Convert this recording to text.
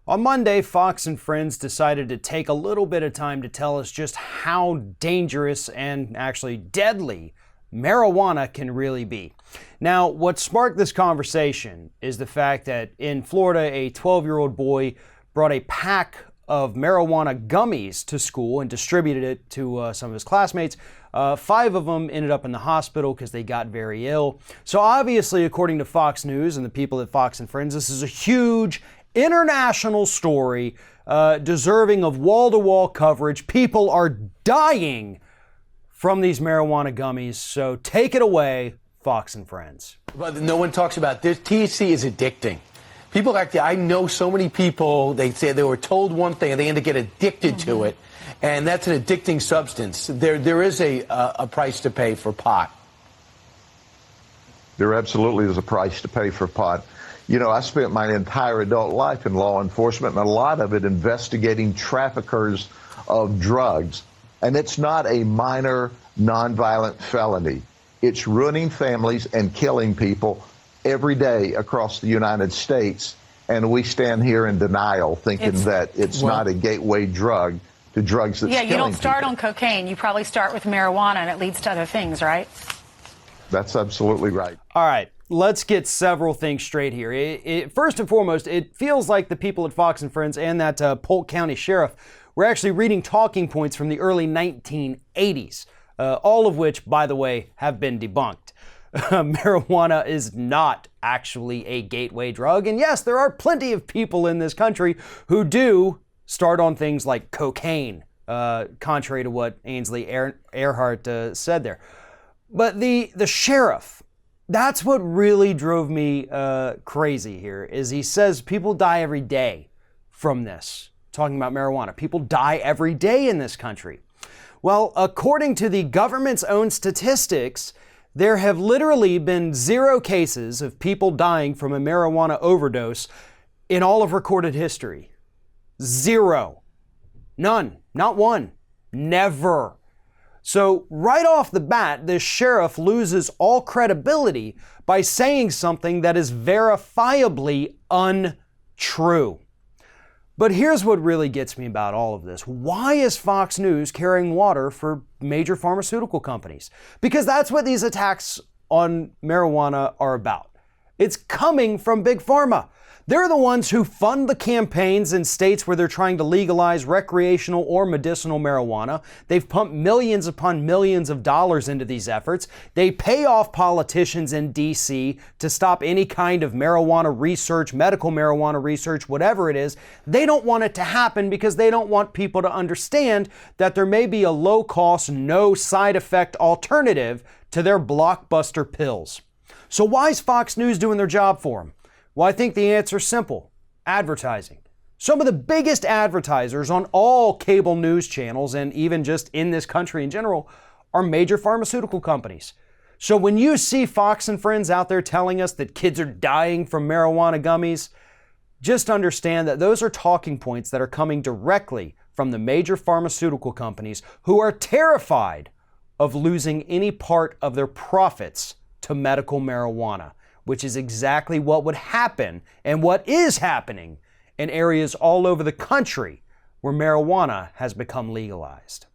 On Monday, Fox and Friends decided to take a little bit of time to tell us just how dangerous and actually deadly marijuana can really be. Now, what sparked this conversation is the fact that in Florida, a 12-year-old boy brought a pack of marijuana gummies to school and distributed it to some of his classmates. 5 of them ended up in the hospital because they got very ill. So obviously, according to Fox News and the people at Fox and Friends, this is a huge international story deserving of wall-to-wall coverage. People are dying from these marijuana gummies. So take it away, Fox and Friends. But no one talks about this. THC is addicting. People I know so many people, they say they were told one thing and they end up getting addicted to it. And that's an addicting substance. There is a price to pay for pot. There absolutely is a price to pay for pot. You know, I spent my entire adult life in law enforcement, and a lot of it investigating traffickers of drugs. And it's not a minor nonviolent felony. It's ruining families and killing people every day across the United States. And we stand here in denial, thinking that it's not a gateway drug to drugs that's killing people. Yeah, you don't start on cocaine. You probably start with marijuana, and it leads to other things, right? That's absolutely right. All right. Let's get several things straight here. First and foremost, it feels like the people at Fox and Friends and that Polk County sheriff were actually reading talking points from the early 1980s, all of which, by the way, have been debunked. Marijuana is not actually a gateway drug. And yes, there are plenty of people in this country who do start on things like cocaine, contrary to what Ainsley Earhardt said there. But the sheriff, that's what really drove me crazy here, is he says people die every day from this, talking about marijuana. People die every day in this country. Well, according to the government's own statistics, there have literally been 0 cases of people dying from a marijuana overdose in all of recorded history. 0. None. Not one. Never. So right off the bat, this sheriff loses all credibility by saying something that is verifiably untrue. But here's what really gets me about all of this. Why is Fox News carrying water for major pharmaceutical companies? Because that's what these attacks on marijuana are about. It's coming from Big Pharma. They're the ones who fund the campaigns in states where they're trying to legalize recreational or medicinal marijuana. They've pumped millions upon millions of dollars into these efforts. They pay off politicians in DC to stop any kind of marijuana research, medical marijuana research, whatever it is. They don't want it to happen because they don't want people to understand that there may be a low-cost, no side effect alternative to their blockbuster pills. So why is Fox News doing their job for them? Well, I think the answer is simple. Advertising. Some of the biggest advertisers on all cable news channels, and even just in this country in general, are major pharmaceutical companies. So when you see Fox and Friends out there telling us that kids are dying from marijuana gummies, just understand that those are talking points that are coming directly from the major pharmaceutical companies who are terrified of losing any part of their profits to medical marijuana, which is exactly what would happen and what is happening in areas all over the country where marijuana has become legalized.